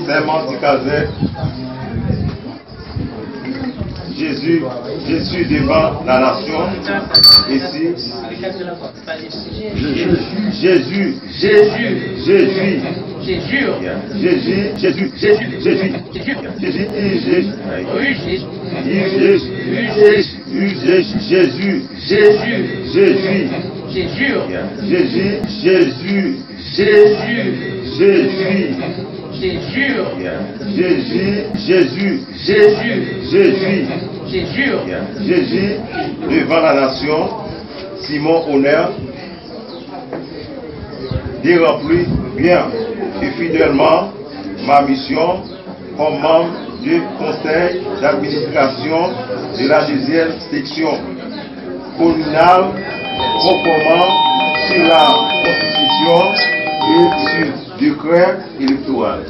Serment du Caset. Jésus devant la nation. Ici. Jésus. Jésus devant la nation, Simon Honneur, de remplir bien et fidèlement ma mission comme membre du conseil d'administration de la deuxième section communale, conformément sur la Constitution et sur le décret électoral.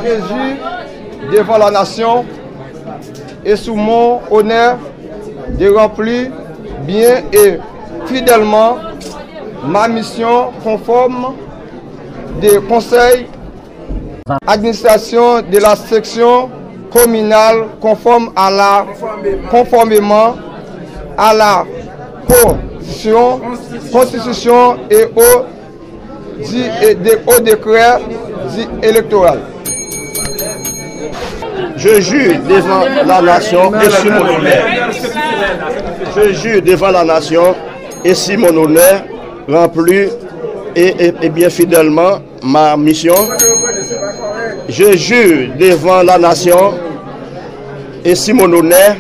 Jésus devant la nation et sous mon honneur de remplir bien et fidèlement ma mission conforme des conseils d'administration de la section communale conformément à la Constitution et au décret électoral. Je jure devant la nation et sur mon honneur. Je jure devant la nation et sur mon honneur, remplir et bien fidèlement ma mission. Je jure devant la nation et sur mon honneur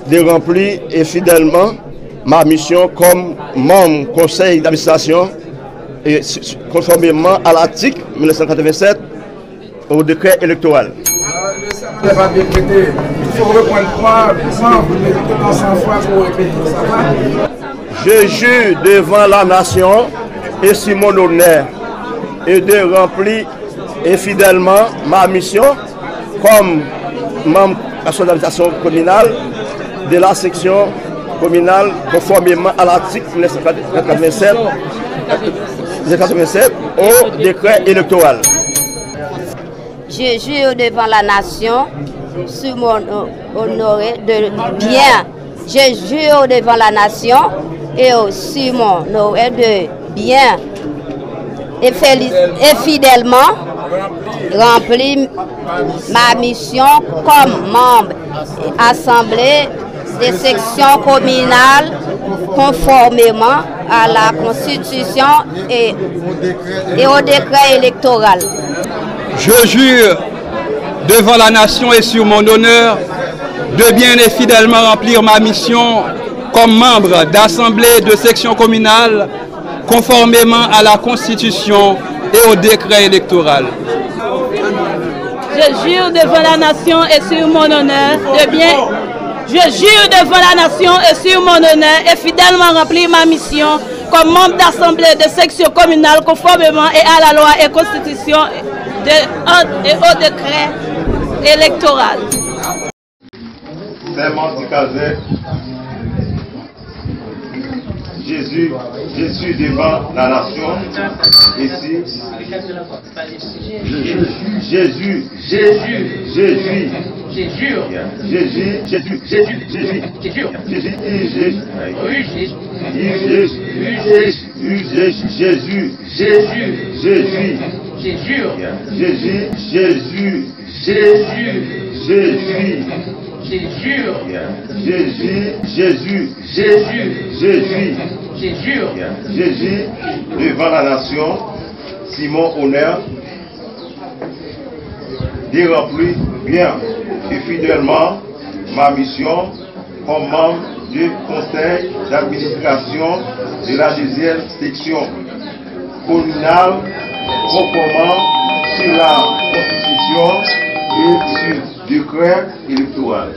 de remplir et fidèlement ma mission comme membre conseil d'administration et conformément à l'article 1987 au décret électoral. Je jure devant la nation et sur mon honneur et de remplir et fidèlement ma mission comme membre de l'administration communale de la section communale conformément à l'article 1987 au décret électoral. Je jure devant la nation sur mon honoré de bien. Je jure devant la nation et sur mon honoré de bien et fidèlement remplir ma mission comme membre assemblée des sections communales conformément à la Constitution et au décret électoral. Je jure devant la nation et sur mon honneur de bien et fidèlement remplir ma mission comme membre d'assemblée de section communale conformément à la Constitution et au décret électoral. Je jure devant la nation et sur mon honneur de bien. Je jure devant la nation et sur mon honneur et fidèlement remplir ma mission comme membre d'assemblée de section communale conformément et à la loi et Constitution et au décret électoral. Serment du Caset. Jésus devant la nation. Ici. Jésus. Jésus, devant la nation, Simon Honneur, de remplir bien et fidèlement ma mission comme membre du conseil d'administration de la 2e section communale, conformément sur la Constitution et sur le décret électoral.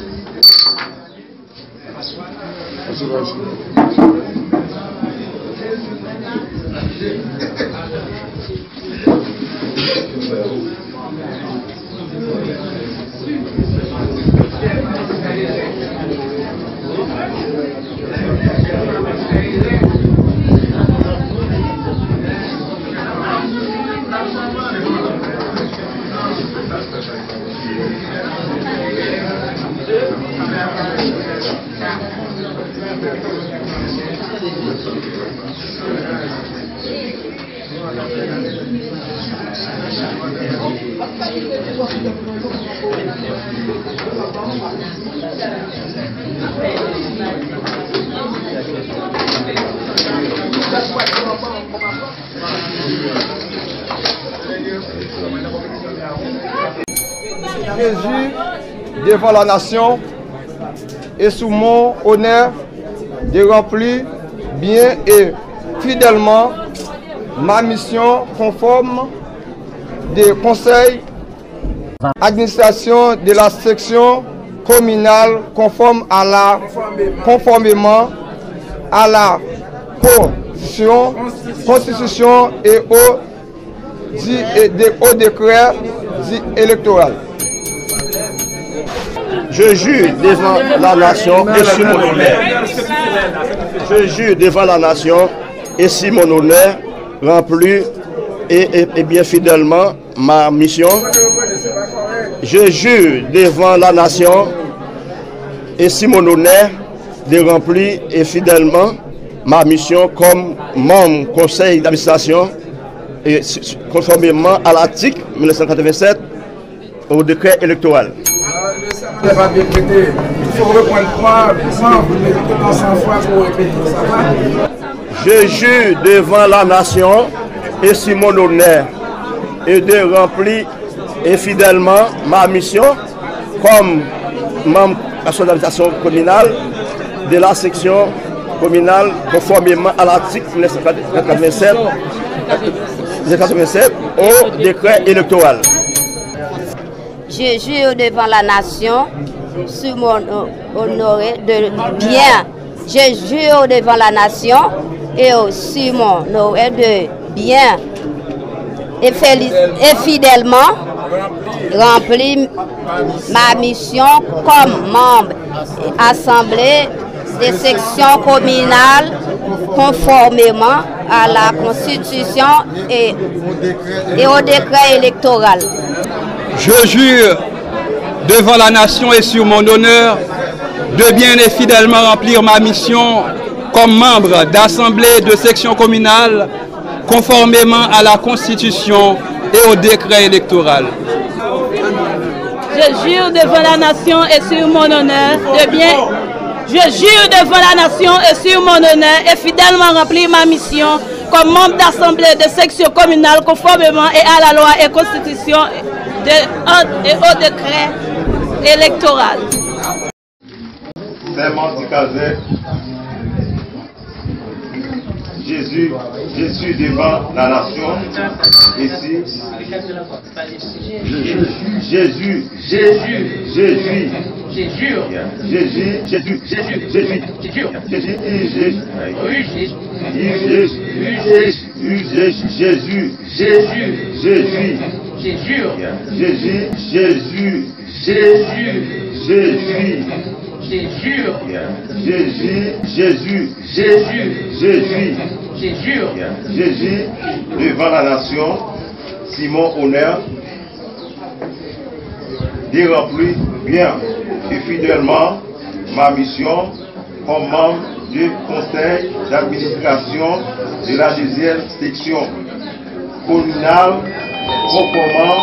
Jésus devant la nation et sous mon honneur de remplir bien et fidèlement ma mission conforme des conseils d'administration de la section communale conformément à la Constitution et au décret électoral. Je jure devant la nation et sur mon honneur. Je jure devant la nation et sur mon honneur, remplir et bien fidèlement ma mission. Je jure devant la nation et sur mon honneur de remplir et fidèlement ma mission comme membre du conseil d'administration et conformément à l'article 1987 au décret électoral. Il faut reprendre 3 fois pour répéter. Je jure devant la nation et sur mon honneur et de remplir et fidèlement ma mission comme membre de l'administration communale de la section communale conformément à l'article 1987 au décret électoral. Je jure devant la nation, sur mon honoré de bien. Je jure devant la nation et aussi mon honoré de bien et fidèlement remplir ma mission comme membre assemblée des sections communales conformément à la Constitution et au décret électoral. Je jure devant la nation et sur mon honneur de bien et fidèlement remplir ma mission comme membre d'assemblée de section communale conformément à la Constitution et au décret électoral. Je jure devant la nation et sur mon honneur de bien. Je jure devant la nation et sur mon honneur et fidèlement remplir ma mission comme membre d'assemblée de section communale conformément et à la loi et Constitution et au décret électoral. Serment du Cazet. Jésus devant la nation. Ici. Jésus. Jésus, devant la nation, Simon Honneur, de remplir bien et fidèlement ma mission comme membre du conseil d'administration de la 2e section communale conformément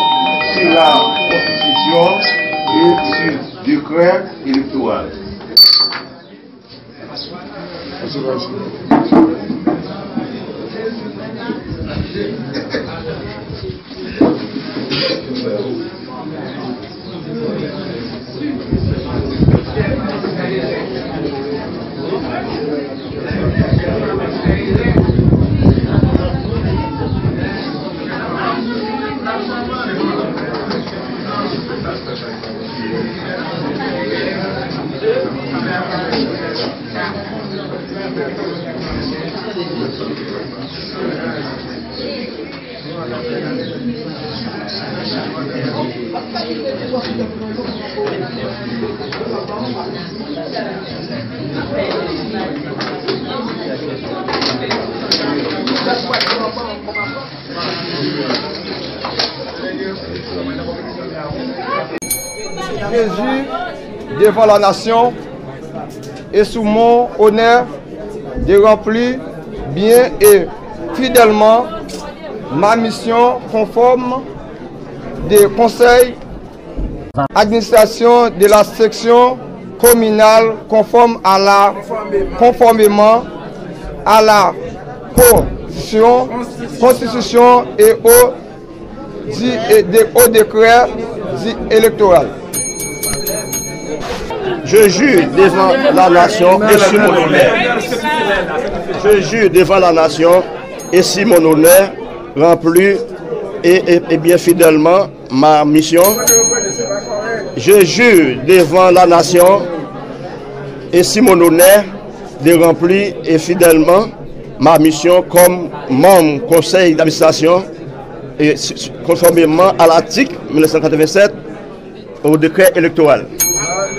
sur la Constitution et sur décret électoral. Jésus devant la nation et sous mon honneur de remplir bien et fidèlement ma mission conforme des conseils d'administration de la section communale conformément à la Constitution et au décret électoral. Je jure devant la nation et sur mon honneur. Je jure devant la nation et sur mon honneur remplir et bien fidèlement ma mission. Je jure devant la nation et sur mon honneur de remplir et fidèlement ma mission comme membre conseil d'administration et conformément à l'article 1987 au décret électoral. Le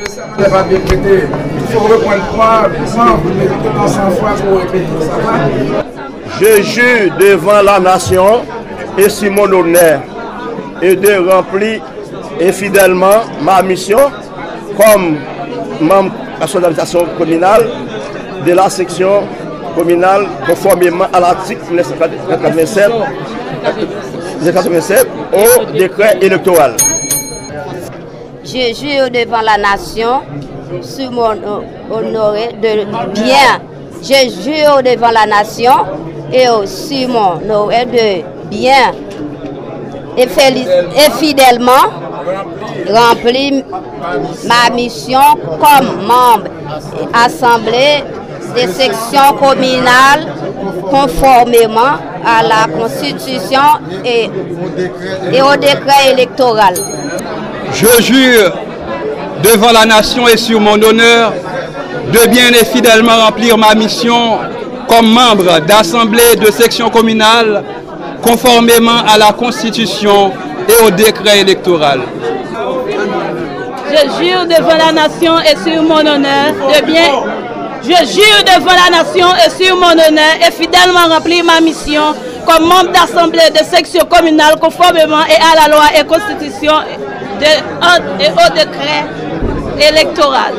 serment n'est pas bien prêté. Il faut reprendre 3 vous méritez dans 100 fois pour répéter. Ça va? Je jure devant la nation et sur mon honneur et de remplir et fidèlement ma mission comme membre de l'administration communale de la section communale conformément à l'article 1987 au décret électoral. Je jure devant la nation, sur mon honoré de bien. Je jure devant la nation et sur mon honoré de bien et fidèlement remplir ma mission comme membre assemblée des sections communales conformément à la Constitution et au décret électoral. Je jure devant la nation et sur mon honneur de bien et fidèlement remplir ma mission comme membre d'assemblée de section communale conformément à la Constitution et au décret électoral. Je jure devant la nation et sur mon honneur de bien. Je jure devant la nation et sur mon honneur et fidèlement remplir ma mission comme membre d'assemblée de section communale conformément et à la loi et Constitution et au décret électoral.